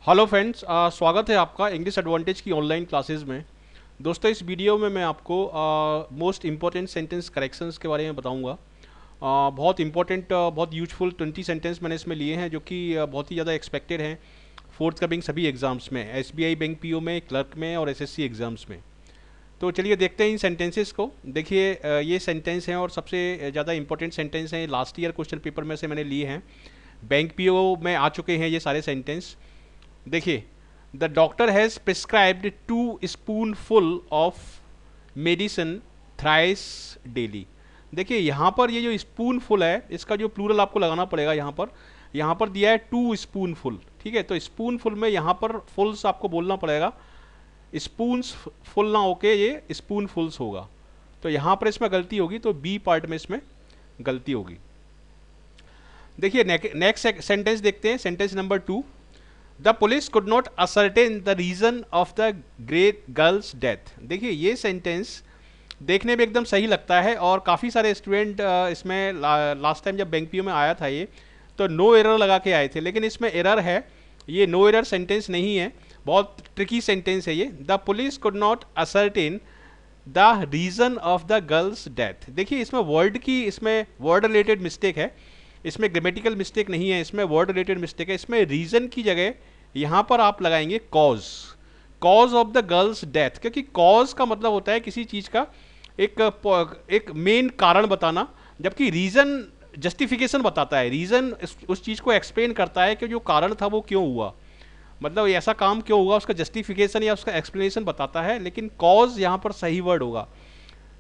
Hello friends, स्वागत है आपका इंग्लिश एडवांटेज की ऑनलाइन क्लासेस में। दोस्तों, इस वीडियो में मैं आपको मोस्ट इम्पॉर्टेंट सेंटेंस करेक्शंस के बारे में बताऊंगा। बहुत इंपॉर्टेंट, बहुत यूजफुल 20 सेंटेंस मैंने इसमें लिए हैं जो कि बहुत ही ज़्यादा एक्सपेक्टेड हैं फोर्थ कमिंग सभी एग्जाम्स में, एसबीआई बैंक पीओ में, क्लर्क में और एसएससी एग्जाम्स में। तो चलिए देखते हैं इन सेंटेंसेस को। देखिए, ये सेंटेंस हैं और सबसे ज़्यादा इंपॉर्टेंट सेंटेंस हैं, लास्ट ईयर क्वेश्चन पेपर में से मैंने लिए हैं। बैंक पीओ में आ चुके हैं ये सारे सेंटेंस। देखिए, the doctor has prescribed 2 spoonful of medicine thrice daily. देखिए, यहाँ पर ये जो स्पूनफुल है इसका जो प्लूरल आपको लगाना पड़ेगा। यहाँ पर दिया है 2 स्पूनफुल, ठीक है। तो स्पूनफुल में यहाँ पर फुल्स आपको बोलना पड़ेगा, स्पून्स फुल ना होके ये स्पूनफुल्स होगा। तो यहाँ पर इसमें गलती होगी, तो बी पार्ट में इसमें गलती होगी। देखिए, नेक्स्ट सेंटेंस देखते हैं, sentence number 2। The police could not ascertain the reason of the great girl's death. देखिए, ये सेंटेंस देखने में एकदम सही लगता है और काफ़ी सारे स्टूडेंट इसमें लास्ट टाइम जब बैंक पीओ में आया था ये, तो नो एरर लगा के आए थे, लेकिन इसमें एरर है। ये नो एरर सेंटेंस नहीं है, बहुत ट्रिकी सेंटेंस है ये। The police could not ascertain the reason of the girl's death. देखिए, इसमें वर्ड रिलेटेड मिस्टेक है, इसमें ग्रामेटिकल मिस्टेक नहीं है, इसमें वर्ड रिलेटेड मिस्टेक है। इसमें रीजन की जगह यहाँ पर आप लगाएंगे cause of the girl's death, क्योंकि कॉज का मतलब होता है किसी चीज़ का एक मेन कारण बताना, जबकि रीजन जस्टिफिकेशन बताता है। रीजन उस चीज़ को एक्सप्लेन करता है कि जो कारण था वो क्यों हुआ, मतलब ऐसा काम क्यों हुआ, उसका जस्टिफिकेशन या उसका एक्सप्लेनेशन बताता है। लेकिन कॉज यहाँ पर सही वर्ड होगा,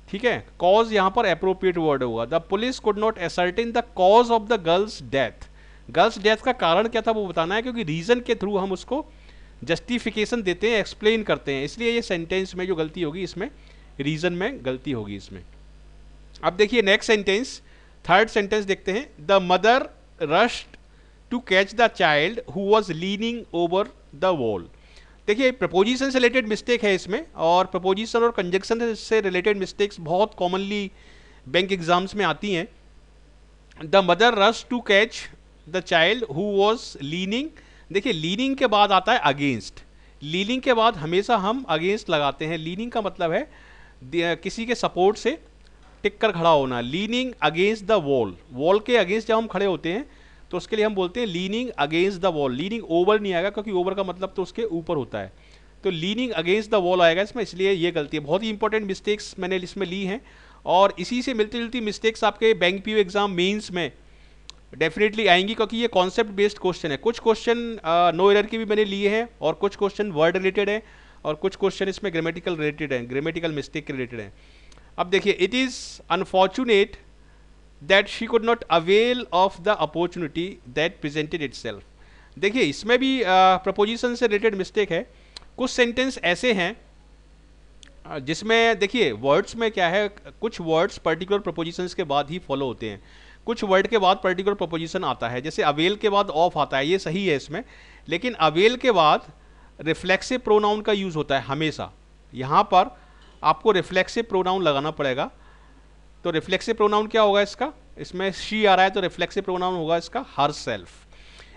ठीक है। कॉज यहाँ पर अप्रोप्रिएट वर्ड होगा। The police could not ascertain the cause of the girl's death. Girls death का कारण क्या था वो बताना है, क्योंकि रीजन के थ्रू हम उसको जस्टिफिकेशन देते हैं, एक्सप्लेन करते हैं। इसलिए ये सेंटेंस में जो गलती होगी इसमें रीजन में गलती होगी इसमें। अब देखिए नेक्स्ट सेंटेंस, थर्ड सेंटेंस देखते हैं। The mother rushed to catch the child who was leaning over the wall. देखिए, प्रपोजिशन से रिलेटेड मिस्टेक है इसमें, और प्रपोजिशन और कंजक्शन से रिलेटेड मिस्टेक्स बहुत कॉमनली बैंक एग्जाम्स में आती हैं। The mother rush to catch the child who was leaning. देखिए, लीनिंग के बाद आता है अगेंस्ट। लीनिंग के बाद हमेशा हम अगेंस्ट लगाते हैं। लीनिंग का मतलब है किसी के सपोर्ट से टिक कर खड़ा होना। Leaning against the wall, wall के अगेंस्ट जब हम खड़े होते हैं तो उसके लिए हम बोलते हैं leaning against the wall. Leaning over नहीं आएगा, क्योंकि ओवर का मतलब तो उसके ऊपर होता है, तो लीनिंग अगेंस्ट द वॉल आएगा इसमें, इसलिए ये गलती है। बहुत ही इंपॉर्टेंट मिस्टेक्स मैंने इसमें ली हैं, और इसी से मिलती जुलती मिस्टेक्स आपके बैंक पीओ एग्जाम मेंस में डेफिनेटली आएंगी, क्योंकि ये कॉन्सेप्ट बेस्ड क्वेश्चन है। कुछ क्वेश्चन नो एरर के भी मैंने लिए हैं, और कुछ क्वेश्चन वर्ड रिलेटेड है, और कुछ क्वेश्चन इसमें ग्रामेटिकल रिलेटेड है, ग्रामेटिकल मिस्टेक के रिलेटेड है। अब देखिए, it is unfortunate that she could not avail of the opportunity that presented itself। देखिए, इसमें भी प्रपोजिशन से रिलेटेड मिस्टेक है। कुछ सेंटेंस ऐसे हैं जिसमें देखिए वर्ड्स में क्या है, कुछ वर्ड्स पर्टिकुलर प्रपोजिशंस के बाद ही फॉलो होते हैं, कुछ वर्ड के बाद पर्टिकुलर प्रपोजिशन आता है। जैसे अवेल के बाद ऑफ आता है, ये सही है इसमें, लेकिन अवेल के बाद रिफ्लेक्सिव प्रोनाउन का यूज़ होता है हमेशा। यहाँ पर आपको रिफ्लेक्सिव प्रोनाउन लगाना पड़ेगा। तो रिफ्लेक्सिव प्रोनाउन क्या होगा इसका, इसमें शी आ रहा है तो रिफ्लेक्सिव प्रोनाउन होगा इसका her self.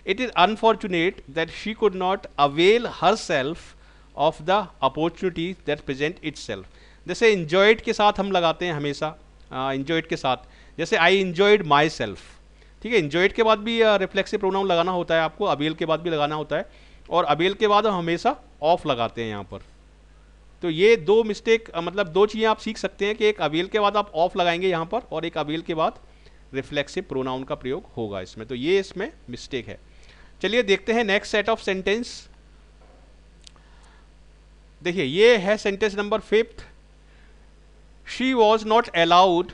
It is unfortunate that she could not avail her self of the opportunity that present it self. जैसे इंजॉयड के साथ हम लगाते हैं हमेशा, इंजॉयड के साथ, जैसे आई इंजॉयड माई सेल्फ, ठीक है। इंजॉयड के बाद भी रिफ्लेक्सिव प्रोनाउन लगाना होता है आपको, अवेल के बाद भी लगाना होता है, और अवेल के बाद हम हमेशा ऑफ लगाते हैं यहाँ पर। तो ये दो मिस्टेक, मतलब दो चीज़ें आप सीख सकते हैं कि एक अवेल के बाद आप ऑफ लगाएंगे यहाँ पर, और एक अवेल के बाद रिफ्लेक्सिव प्रोनाउन का प्रयोग होगा इसमें। तो ये इसमें मिस्टेक है। चलिए देखते हैं नेक्स्ट सेट ऑफ सेंटेंस। देखिए, ये है sentence number 5। She was not allowed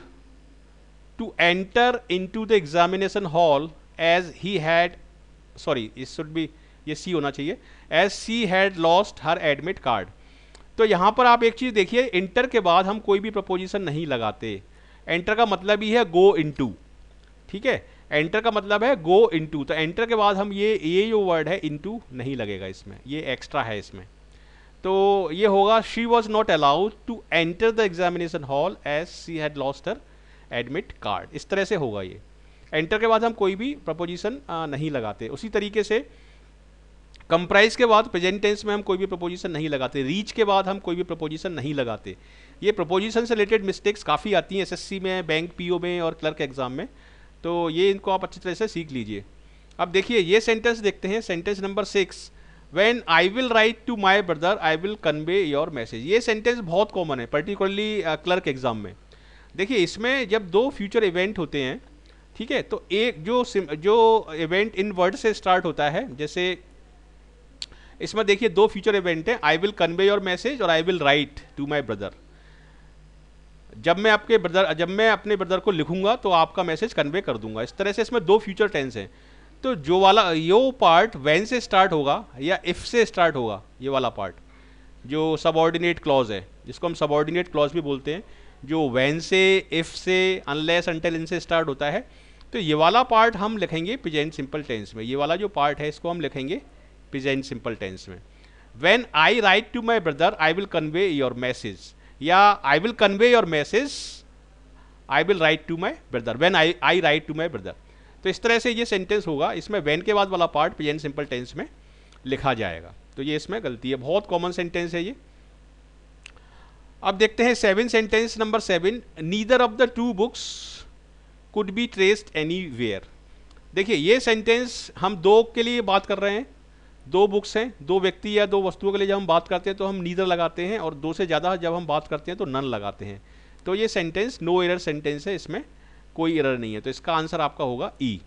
to enter into the examination hall as he had, sorry it should be, ये सी होना चाहिए, as she had lost her admit card. तो यहाँ पर आप एक चीज़ देखिए, इंटर के बाद हम कोई भी प्रपोजिशन नहीं लगाते। एंटर का मतलब ही है गो इनटू, ठीक है। एंटर का मतलब है गो इनटू, तो एंटर के बाद हम ये जो वर्ड है इनटू नहीं लगेगा इसमें, ये एक्स्ट्रा है इसमें। तो ये होगा she was not allowed to enter the examination hall as she had lost her admit card. इस तरह से होगा ये। एंटर के बाद हम कोई भी प्रपोजिशन नहीं लगाते। उसी तरीके से कंप्राइज के बाद प्रेजेंट टेंस में हम कोई भी प्रपोजिशन नहीं लगाते, रीच के बाद हम कोई भी प्रपोजिशन नहीं लगाते। ये प्रपोजिशन से रिलेटेड मिस्टेक्स काफ़ी आती हैं एसएससी में, बैंक पीओ में और क्लर्क एग्जाम में, तो ये इनको आप अच्छी तरह से सीख लीजिए। अब देखिए ये सेंटेंस देखते हैं, sentence number 6, when I will write to my brother I will convey your message. ये सेंटेंस बहुत कॉमन है पर्टिकुलरली क्लर्क एग्जाम में। देखिए इसमें जब दो फ्यूचर इवेंट होते हैं, ठीक है, तो एक जो इवेंट इन वर्ड से स्टार्ट होता है, जैसे इसमें देखिए दो फ्यूचर इवेंट है, I will convey your message और I will write to my brother. जब मैं अपने ब्रदर को लिखूंगा तो आपका मैसेज कन्वे कर दूंगा, इस तरह से इसमें दो फ्यूचर टेंस हैं। तो यो पार्ट व्हेन से स्टार्ट होगा या इफ से स्टार्ट होगा, ये वाला पार्ट जो सबऑर्डिनेट क्लॉज है, जिसको हम सबऑर्डिनेट क्लॉज भी बोलते हैं, जो व्हेन से, इफ से, अनलेस, अनटिल इनसे स्टार्ट होता है, तो ये वाला पार्ट हम लिखेंगे प्रेजेंट सिंपल टेंस में। ये वाला जो पार्ट है इसको हम लिखेंगे प्रेजेंट सिंपल टेंस में। When I write to my brother I will convey your message, या I will convey your message I will write to my brother, when I write to my brother. तो इस तरह से ये sentence होगा, इसमें when के बाद वाला पार्ट प्रेजेंट सिंपल टेंस में लिखा जाएगा। तो ये इसमें गलती है, बहुत कॉमन सेंटेंस है ये। अब देखते हैं sentence number 7, neither of the two books could be traced anywhere. देखिए ये सेंटेंस हम दो के लिए बात कर रहे हैं, दो बुक्स हैं, दो व्यक्ति या दो वस्तुओं के लिए जब हम बात करते हैं तो हम नीदर लगाते हैं, और दो से ज़्यादा जब हम बात करते हैं तो नन लगाते हैं। तो ये सेंटेंस नो एरर सेंटेंस है, इसमें कोई एरर नहीं है, तो इसका आंसर आपका होगा ई।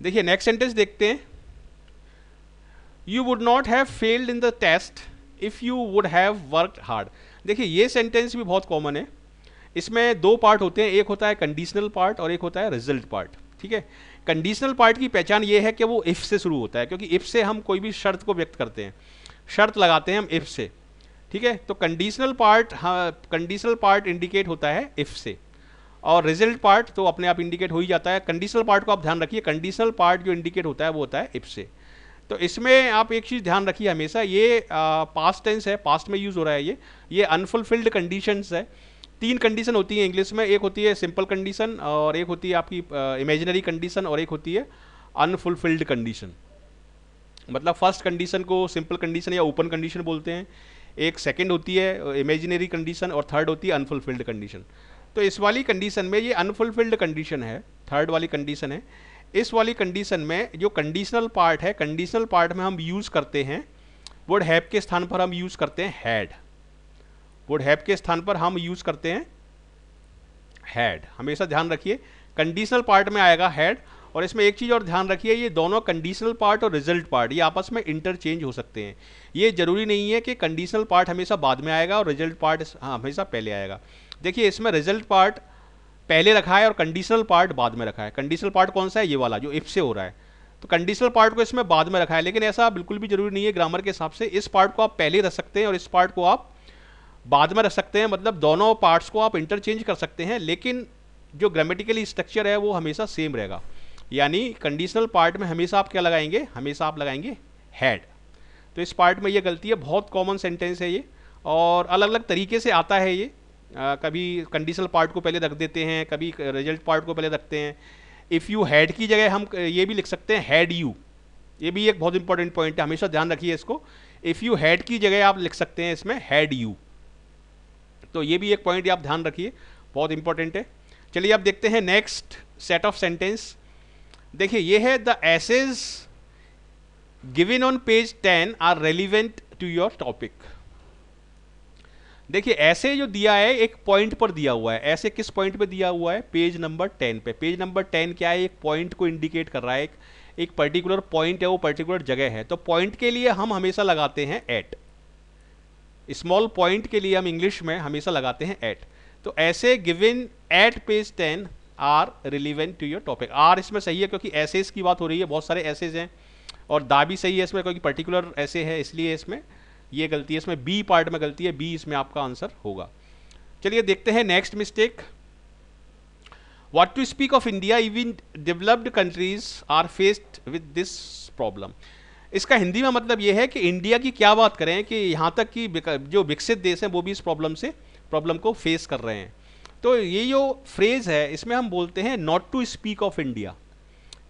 देखिए नेक्स्ट सेंटेंस देखते हैं, you would not have failed in the test if you would have worked hard. देखिए ये सेंटेंस भी बहुत कॉमन है, इसमें दो पार्ट होते हैं, एक होता है कंडीशनल पार्ट और एक होता है रिजल्ट पार्ट, ठीक है। कंडीशनल पार्ट की पहचान ये है कि वो इफ से शुरू होता है, क्योंकि इफ से हम कोई भी शर्त को व्यक्त करते हैं, शर्त लगाते हैं हम इफ से, ठीक है। तो कंडीशनल पार्ट इंडिकेट होता है इफ से, और रिजल्ट पार्ट तो अपने आप इंडिकेट हो ही जाता है। कंडीशनल पार्ट को आप ध्यान रखिए, कंडीशनल पार्ट जो इंडिकेट होता है वो होता है इफ से। तो इसमें आप एक चीज़ ध्यान रखिए हमेशा, ये पास्ट टेंस है, पास्ट में यूज़ हो रहा है ये अनफुलफिल्ड कंडीशंस है। तीन कंडीशन होती है इंग्लिश में, एक होती है सिंपल कंडीशन, और एक होती है आपकी इमेजिनरी कंडीशन, और एक होती है अनफुलफिल्ड कंडीशन। मतलब फर्स्ट कंडीशन को सिंपल कंडीशन या ओपन कंडीशन बोलते हैं, एक सेकंड होती है इमेजिनरी कंडीशन, और थर्ड होती है अनफुलफिल्ड कंडीशन। तो इस वाली कंडीशन में ये अनफुलफिल्ड कंडीशन है, थर्ड वाली कंडीशन है। इस वाली कंडीशन में जो कंडीशनल पार्ट है, कंडीशनल पार्ट में हम यूज़ करते हैं वुड हैव के स्थान पर हम यूज़ करते हैं हैड, वुड हैव के स्थान पर हम यूज़ करते हैं हैड। हमेशा ध्यान रखिए कंडीशनल पार्ट में आएगा हैड। और इसमें एक चीज़ और ध्यान रखिए, ये दोनों कंडीशनल पार्ट और रिजल्ट पार्ट ये आपस में इंटरचेंज हो सकते हैं। ये जरूरी नहीं है कि कंडीशनल पार्ट हमेशा बाद में आएगा और रिजल्ट पार्ट हमेशा पहले आएगा। देखिए इसमें रिजल्ट पार्ट पहले रखा है और कंडीशनल पार्ट बाद में रखा है। कंडीशनल पार्ट कौन सा है, ये वाला जो इफ से हो रहा है, तो कंडीशनल पार्ट को इसमें बाद में रखा है, लेकिन ऐसा बिल्कुल भी जरूरी नहीं है। ग्रामर के हिसाब से इस पार्ट को आप पहले रख सकते हैं और इस पार्ट को आप बाद में रख सकते हैं, मतलब दोनों पार्ट्स को आप इंटरचेंज कर सकते हैं, लेकिन जो ग्रामेटिकली स्ट्रक्चर है वो हमेशा सेम रहेगा। यानी कंडीशनल पार्ट में हमेशा आप क्या लगाएंगे, हमेशा आप लगाएंगे हैड। तो इस पार्ट में ये गलती है, बहुत कॉमन सेंटेंस है ये, और अलग अलग तरीके से आता है ये। कभी कंडीशनल पार्ट को पहले रख देते हैं, कभी रिजल्ट पार्ट को पहले रखते हैं। इफ़ यू हैड की जगह हम ये भी लिख सकते हैं हैड यू, ये भी एक बहुत इंपॉर्टेंट पॉइंट है, हमेशा ध्यान रखिए इसको। इफ़ यू हैड की जगह आप लिख सकते हैं इसमें हैड यू, तो ये भी एक पॉइंट आप ध्यान रखिए, बहुत इंपॉर्टेंट है। चलिए अब देखते हैं नेक्स्ट सेट ऑफ सेंटेंस। देखिए ये है the essays given on page 10 are relevant to your topic. देखिए ऐसे जो दिया है एक पॉइंट पर दिया हुआ है, ऐसे किस पॉइंट पे दिया हुआ है, पेज नंबर 10 पे। पेज नंबर 10 क्या है, एक पॉइंट को इंडिकेट कर रहा है, एक पर्टिकुलर पॉइंट है, वो पर्टिकुलर जगह है। तो पॉइंट के लिए हम हमेशा लगाते हैं एट, स्मॉल पॉइंट के लिए हम इंग्लिश में हमेशा लगाते हैं एट। तो ऐसे given at page 10 are relevant to your topic. Are इसमें सही है क्योंकि एसेज की बात हो रही है, बहुत सारे एसेज हैं, और दा भी सही है इसमें क्योंकि पर्टिकुलर ऐसे है, इसलिए इसमें ये गलती है, इसमें बी पार्ट में गलती है, बी इसमें आपका आंसर होगा। चलिए देखते हैं next mistake. What to speak of India, even developed countries are faced with this problem. इसका हिंदी में मतलब ये है कि इंडिया की क्या बात करें कि यहाँ तक कि जो विकसित देश हैं वो भी इस प्रॉब्लम को फेस कर रहे हैं। तो ये जो फ्रेज है इसमें हम बोलते हैं not to speak of India.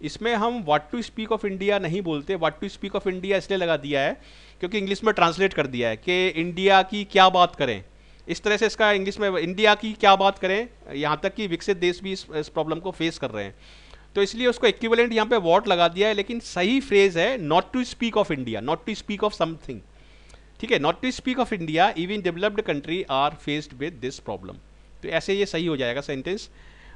इसमें हम what to speak of India नहीं बोलते, what to speak of India इसलिए लगा दिया है क्योंकि इंग्लिश में ट्रांसलेट कर दिया है कि इंडिया की क्या बात करें, इस तरह से इसका इंग्लिश में इंडिया की क्या बात करें, यहाँ तक कि विकसित देश भी इस प्रॉब्लम को फेस कर रहे हैं, तो इसलिए उसको इक्विवेलेंट यहाँ पे वॉट लगा दिया है। लेकिन सही फ्रेज है not to speak of India, not to speak of something, ठीक है, not to speak of India even developed country are faced with this problem. तो ऐसे ये सही हो जाएगा सेंटेंस।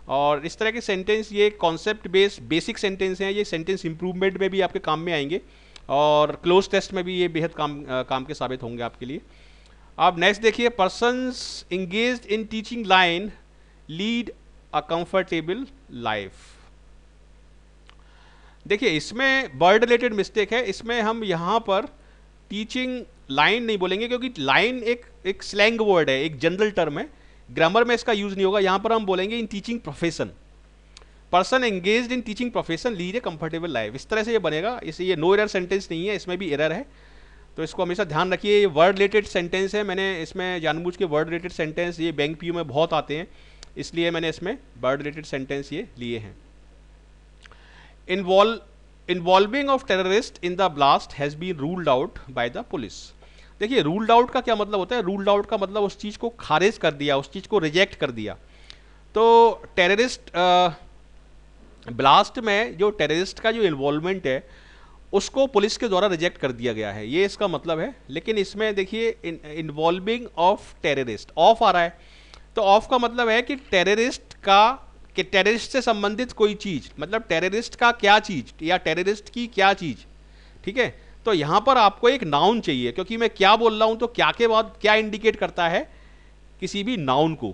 और इस तरह के सेंटेंस ये कॉन्सेप्ट बेस्ड बेसिक सेंटेंस हैं, ये सेंटेंस इंप्रूवमेंट में भी आपके काम में आएंगे और क्लोज टेस्ट में भी ये बेहद काम के साबित होंगे आपके लिए। अब नेक्स्ट देखिए, persons engaged in teaching line lead a comfortable life. देखिए इसमें वर्ड रिलेटेड मिस्टेक है, इसमें हम यहाँ पर टीचिंग लाइन नहीं बोलेंगे क्योंकि लाइन एक स्लैंग वर्ड है, एक जनरल टर्म है, ग्रामर में इसका यूज नहीं होगा। यहाँ पर हम बोलेंगे in teaching profession, person engaged in teaching profession lead A comfortable life, इस तरह से ये बनेगा। इसे ये नो एरर सेंटेंस नहीं है, इसमें भी एरर है, तो इसको हमेशा ध्यान रखिए। ये वर्ड रिलेटेड सेंटेंस है, मैंने इसमें जानबूझ के वर्ड रिलेटेड सेंटेंस, ये बैंक पीयू में बहुत आते हैं इसलिए मैंने इसमें वर्ड रिलेटेड सेंटेंस ये लिए हैं। Involving of terrorist in the blast has been ruled out by the police. देखिए रूल्ड आउट का क्या मतलब होता है, रूल्ड आउट का मतलब उस चीज़ को खारिज कर दिया, उस चीज़ को रिजेक्ट कर दिया। तो टेररिस्ट ब्लास्ट में जो टेररिस्ट का जो इन्वॉल्वमेंट है उसको पुलिस के द्वारा रिजेक्ट कर दिया गया है, ये इसका मतलब है। लेकिन इसमें देखिए इन्वॉल्विंग ऑफ टेररिस्ट, ऑफ आ रहा है, तो ऑफ का मतलब है कि टेररिस्ट का, कि टेररिस्ट से संबंधित कोई चीज़, मतलब टेररिस्ट का क्या चीज़ या टेररिस्ट की क्या चीज़, ठीक है। तो यहाँ पर आपको एक नाउन चाहिए क्योंकि मैं क्या बोल रहा हूँ, तो क्या के बाद क्या इंडिकेट करता है, किसी भी नाउन को,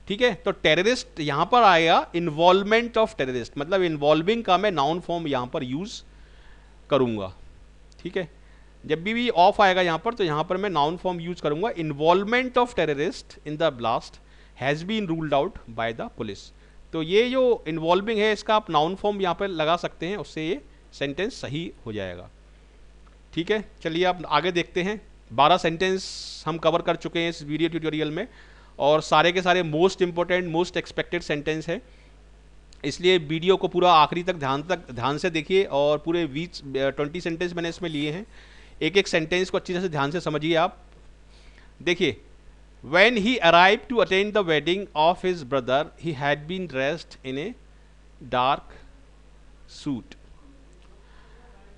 ठीक है। तो टेररिस्ट यहाँ पर आएगा इन्वॉल्वमेंट ऑफ टेररिस्ट, मतलब इन्वॉल्विंग का मैं नाउन फॉर्म यहाँ पर यूज़ करूँगा, ठीक है। जब भी ऑफ आएगा यहाँ पर तो यहाँ पर मैं नाउन फॉर्म यूज करूँगा, involvement of terrorist in the blast has been ruled out by the police. तो ये जो इन्वॉल्विंग है इसका आप नाउन फॉर्म यहाँ पर लगा सकते हैं, उससे ये सेंटेंस सही हो जाएगा, ठीक है। चलिए आप आगे देखते हैं। 12 सेंटेंस हम कवर कर चुके हैं इस वीडियो ट्यूटोरियल में और सारे के सारे most important most expected sentence है, इसलिए वीडियो को पूरा आखिरी तक ध्यान से देखिए और पूरे 20 सेंटेंस मैंने इसमें लिए हैं, एक एक सेंटेंस को अच्छी तरह से ध्यान से समझिए आप। देखिए, when he arrived to attend the wedding of his brother he had been dressed in a dark suit।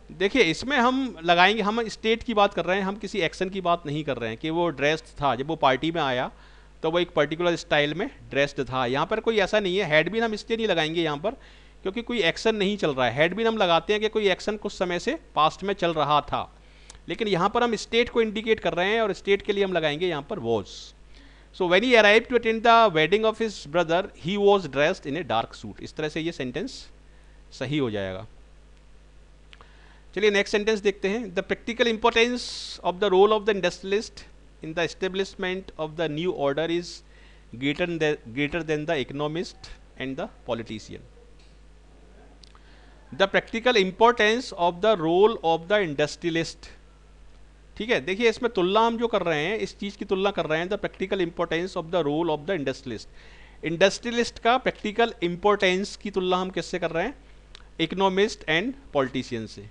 देखिए इसमें हम लगाएंगे, हम स्टेट की बात कर रहे हैं, हम किसी एक्शन की बात नहीं कर रहे हैं कि वो ड्रेस्ड था, जब वो पार्टी में आया तो वो एक पर्टिकुलर स्टाइल में ड्रेस्ड था। यहाँ पर कोई ऐसा नहीं है, हैड बीन हम इसलिए नहीं लगाएंगे यहाँ पर क्योंकि कोई एक्शन नहीं चल रहा है। हैड बीन हम लगाते हैं कि कोई एक्शन कुछ समय से पास्ट में चल रहा था, लेकिन यहाँ पर हम स्टेट को इंडिकेट कर रहे हैं और स्टेट के लिए हम लगाएंगे यहाँ पर was. So when he arrived to attend the wedding of his brother he was dressed in a dark suit, इस तरह से ये सेंटेंस सही हो जाएगा। चलिए नेक्स्ट सेंटेंस देखते हैं। The practical importance of the role of the industrialist in the establishment of the new order is greater than the economist and the politician। The practical importance of the role of the industrialist, ठीक है। देखिए इसमें तुलना हम जो कर रहे हैं, इस चीज़ की तुलना कर रहे हैं, the practical importance of the role of the industrialist. Industrialist का प्रैक्टिकल इंपॉर्टेंस की तुलना हम किससे कर रहे हैं, इकोनॉमिस्ट एंड पॉलिटिशियन से,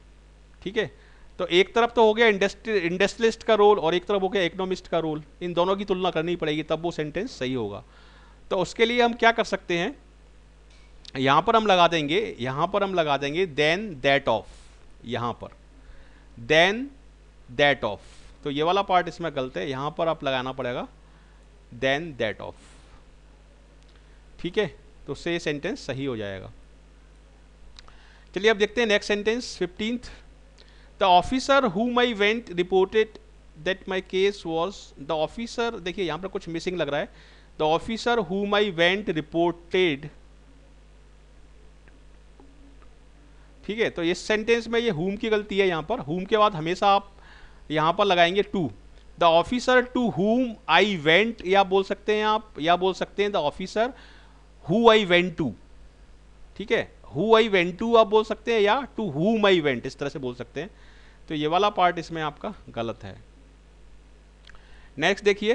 ठीक है। तो एक तरफ तो हो गया इंडस्ट्रियलिस्ट का रोल और एक तरफ हो गया इकोनॉमिस्ट का रोल, इन दोनों की तुलना करनी पड़ेगी तब वो सेंटेंस सही होगा। तो उसके लिए हम क्या कर सकते हैं, यहाँ पर हम लगा देंगे देन दैट ऑफ, यहाँ पर देन दैट ऑफ, तो ये वाला पार्ट इसमें गलत है, यहाँ पर आप लगाना पड़ेगा देन दैट ऑफ, ठीक है। तो उससे ये सेंटेंस सही हो जाएगा। चलिए अब देखते हैं next sentence 15th। The officer whom I went reported that my case was, the officer, देखिए यहाँ पर कुछ मिसिंग लग रहा है, the officer whom I went reported, ठीक है। तो इस सेंटेंस में ये whom की गलती है, यहाँ पर whom के बाद हमेशा आप यहाँ पर लगाएंगे to। the officer to whom I went, या बोल सकते हैं आप, या बोल सकते हैं the officer who I went to, ठीक है। who I went to आप बोल सकते हैं या to whom I went, इस तरह से बोल सकते हैं। तो ये वाला पार्ट इसमें आपका गलत है। नेक्स्ट देखिए,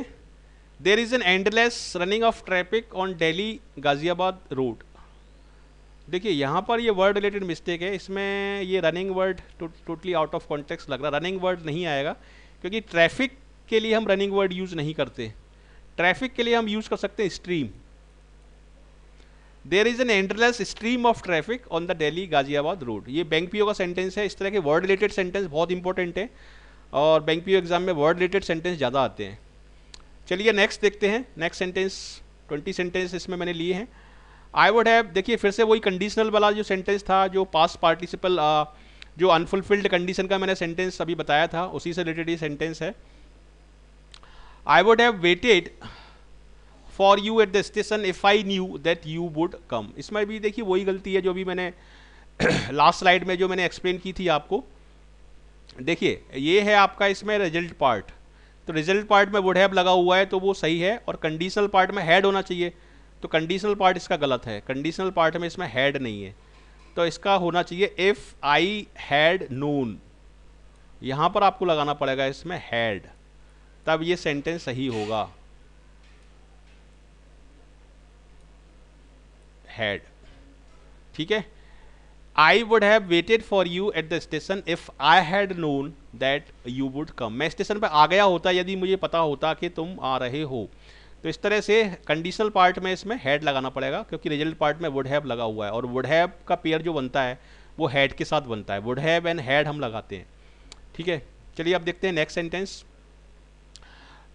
there is an endless running of traffic on Delhi Ghaziabad road. देखिए यहाँ पर ये वर्ड रिलेटेड मिस्टेक है, इसमें ये running word totally out of context लग रहा है, रनिंग वर्ड नहीं आएगा, क्योंकि ट्रैफिक के लिए हम रनिंग वर्ड यूज़ नहीं करते। ट्रैफिक के लिए हम यूज़ कर सकते हैं stream. There is an endless stream of traffic on the Delhi Ghaziabad road. ये बैंक पीओ का सेंटेंस है। इस तरह के वर्ड रिलेटेड सेंटेंस बहुत इंपॉर्टेंट है और बैंक पीओ एग्जाम में वर्ड रिलेटेड सेंटेंस ज़्यादा आते हैं। चलिए नेक्स्ट देखते हैं। नेक्स्ट सेंटेंस 20 सेंटेंस इसमें मैंने लिए हैं। आई वुड हैव, देखिए फिर से वही कंडीशनल वाला जो सेंटेंस था, जो पास्ट पार्टिसिपल जो अनफुलफिल्ड कंडीशन का मैंने सेंटेंस अभी बताया था, उसी से रिलेटेड ये सेंटेंस है। I would have waited for you at the station if I knew that you would come. इसमें भी देखिए वही गलती है जो भी मैंने लास्ट स्लाइड में जो मैंने एक्सप्लेन की थी आपको। देखिए ये है आपका इसमें रिजल्ट पार्ट, तो रिजल्ट पार्ट में वुड हैव लगा हुआ है तो वो सही है, और कंडीशनल पार्ट में हैड होना चाहिए, तो कंडीशनल पार्ट इसका गलत है। कंडीशनल पार्ट में इसमें हैड नहीं है, तो इसका होना चाहिए इफ आई हैड नोन। यहां पर आपको लगाना पड़ेगा इसमें हैड, तब ये सेंटेंस सही होगा। हैड, ठीक है। I would have waited for you at the station if I had known that you would come. मैं स्टेशन पर आ गया होता यदि मुझे पता होता कि तुम आ रहे हो। तो इस तरह से कंडीशनल पार्ट में इसमें हैड लगाना पड़ेगा, क्योंकि रिजल्ट पार्ट में वुड हैव लगा हुआ है, और वुड हैव का पेयर जो बनता है वो हैड के साथ बनता है। वुड हैव एंड हैड हम लगाते हैं, ठीक है। चलिए अब देखते हैं next sentence.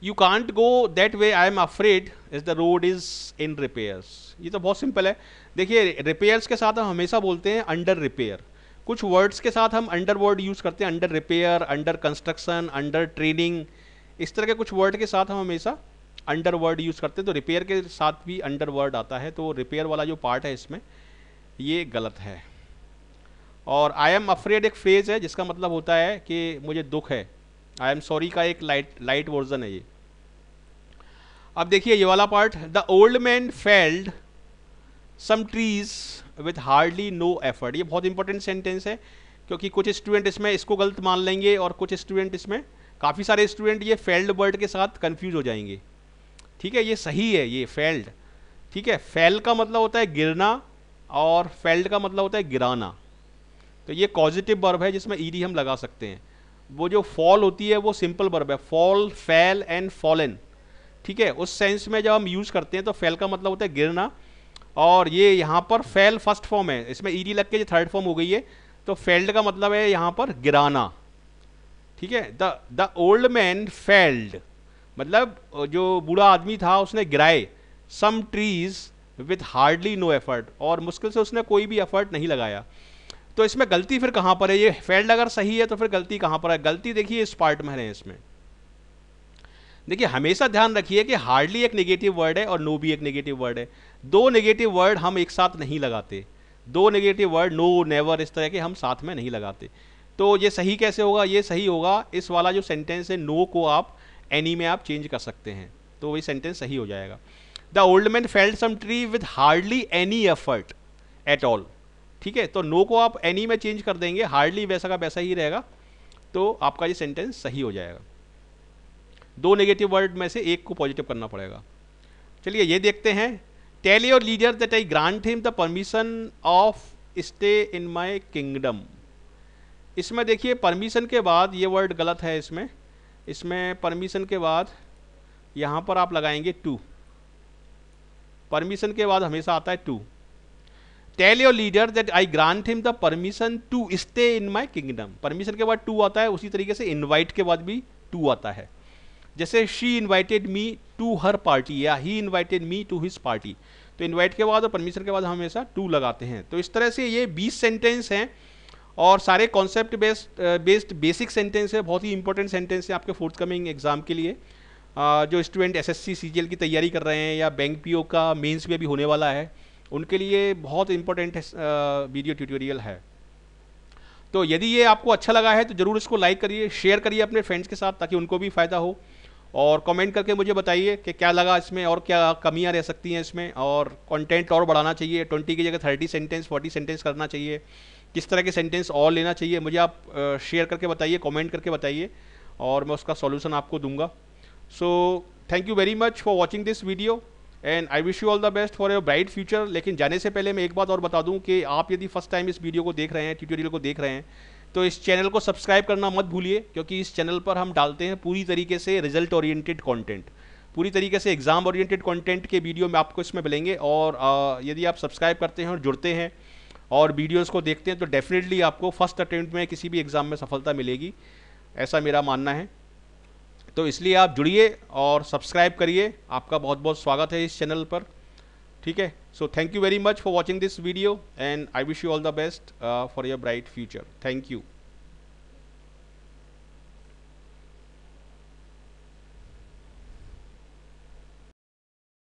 You can't go that way, I am afraid is the road is in repairs. ये तो बहुत सिंपल है। देखिए रिपेयर्स के साथ हम हमेशा बोलते हैं अंडर रिपेयर। कुछ वर्ड्स के साथ हम अंडर वर्ड यूज़ करते हैं, under repair, under construction, under training, इस तरह के कुछ वर्ड के साथ हम हमेशा अंडर वर्ड यूज़ करते हैं। तो रिपेयर के साथ भी अंडर वर्ड आता है, तो रिपेयर वाला जो पार्ट है इसमें ये गलत है। और आई एम अफ्रेड एक फ्रेज है जिसका मतलब होता है कि मुझे दुख है। आई एम सॉरी का एक लाइट वर्जन है ये। अब देखिए ये वाला part, the old man felled some trees with hardly no effort. ये बहुत इंपॉर्टेंट सेंटेंस है, क्योंकि कुछ स्टूडेंट इसमें इसको गलत मान लेंगे और कुछ स्टूडेंट इसमें, काफ़ी सारे स्टूडेंट ये फेल्ड वर्ड के साथ कंफ्यूज हो जाएंगे, ठीक है। ये सही है, ये फेल्ड, ठीक है। फेल का मतलब होता है गिरना और फेल्ड का मतलब होता है गिराना। तो ये पॉजिटिव वर्ब है जिसमें ईडी हम लगा सकते हैं। वो जो फॉल होती है वो सिंपल वर्ब है, फॉल, फेल एंड फॉलन, ठीक है। उस सेंस में जब हम यूज़ करते हैं तो फेल का मतलब होता है गिरना, और ये यहाँ पर फेल फर्स्ट फॉर्म है, इसमें ईडी लग के जो थर्ड फॉर्म हो गई है, तो फेल्ड का मतलब है यहाँ पर गिराना, ठीक है। द ओल्ड मैन फेल्ड मतलब जो बूढ़ा आदमी था उसने गिराए some trees with hardly no effort, और मुश्किल से उसने कोई भी एफर्ट नहीं लगाया। तो इसमें गलती फिर कहाँ पर है? ये फेल्ड अगर सही है तो फिर गलती कहाँ पर है? गलती देखिए इस पार्ट में है। इसमें देखिए हमेशा ध्यान रखिए कि हार्डली एक नेगेटिव वर्ड है और नो भी एक नेगेटिव वर्ड है। दो नेगेटिव वर्ड हम एक साथ नहीं लगाते, दो नेगेटिव वर्ड नो, नेवर, इस तरह के हम साथ में नहीं लगाते। तो ये सही कैसे होगा? ये सही होगा इस वाला जो सेंटेंस है, नो को आप एनी में आप चेंज कर सकते हैं, तो वही सेंटेंस सही हो जाएगा। The old man felled some tree with hardly any effort at all, ठीक है। तो नो को आप एनी में चेंज कर देंगे, हार्डली वैसा का वैसा ही रहेगा, तो आपका ये सेंटेंस सही हो जाएगा। दो नेगेटिव वर्ड में से एक को पॉजिटिव करना पड़ेगा। चलिए ये देखते हैं। Tell your leader that I grant him the permission of stay in my kingdom. इसमें देखिए परमिशन के बाद ये वर्ड गलत है। इसमें परमिशन के बाद यहाँ पर आप लगाएंगे टू। परमिशन के बाद हमेशा आता है to. Tell your leader that I grant him the permission to stay in my kingdom. Permission के बाद टू आता है, उसी तरीके से इन्वाइट के बाद भी टू आता है। जैसे she invited me to her party या he invited me to his party, तो इन्वाइट के बाद और परमिशन के बाद हम हमेशा टू लगाते हैं। तो इस तरह से ये 20 सेंटेंस हैं और सारे कॉन्सेप्ट बेस्ड बेसिक सेंटेंस है, बहुत ही इंपॉर्टेंट सेंटेंस है आपके फोर्थकमिंग एग्जाम के लिए। जो स्टूडेंट एसएससी सीजीएल की तैयारी कर रहे हैं या बैंक पीओ का मेंस में भी होने वाला है, उनके लिए बहुत इंपॉर्टेंट वीडियो ट्यूटोरियल है। तो यदि ये आपको अच्छा लगा है तो ज़रूर इसको लाइक करिए, शेयर करिए अपने फ्रेंड्स के साथ ताकि उनको भी फ़ायदा हो, और कमेंट करके मुझे बताइए कि क्या लगा इसमें और क्या कमियां रह सकती हैं इसमें, और कंटेंट और बढ़ाना चाहिए, 20 की जगह 30 सेंटेंस 40 सेंटेंस करना चाहिए, किस तरह के सेंटेंस और लेना चाहिए, मुझे आप शेयर करके बताइए, कमेंट करके बताइए, और मैं उसका सॉल्यूशन आपको दूंगा। So thank you very much for watching this video. And I wish you all the best for your bright future. लेकिन जाने से पहले मैं एक बात और बता दूं कि आप यदि फर्स्ट टाइम इस वीडियो को देख रहे हैं, ट्यूटोरियल को देख रहे हैं, तो इस चैनल को सब्सक्राइब करना मत भूलिए, क्योंकि इस चैनल पर हम डालते हैं पूरी तरीके से रिजल्ट ओरिएंटेड कंटेंट, पूरी तरीके से एग्जाम ओरिएंटेड कंटेंट के वीडियो में आपको इसमें मिलेंगे। और यदि आप सब्सक्राइब करते हैं और जुड़ते हैं और वीडियोस को देखते हैं तो डेफिनेटली आपको फर्स्ट अटेम्प्ट में किसी भी एग्ज़ाम में सफलता मिलेगी, ऐसा मेरा मानना है। तो इसलिए आप जुड़िए और सब्सक्राइब करिए। आपका बहुत बहुत स्वागत है इस चैनल पर, ठीक है। So thank you very much for watching this video and I wish you all the best for your bright future. Thank you.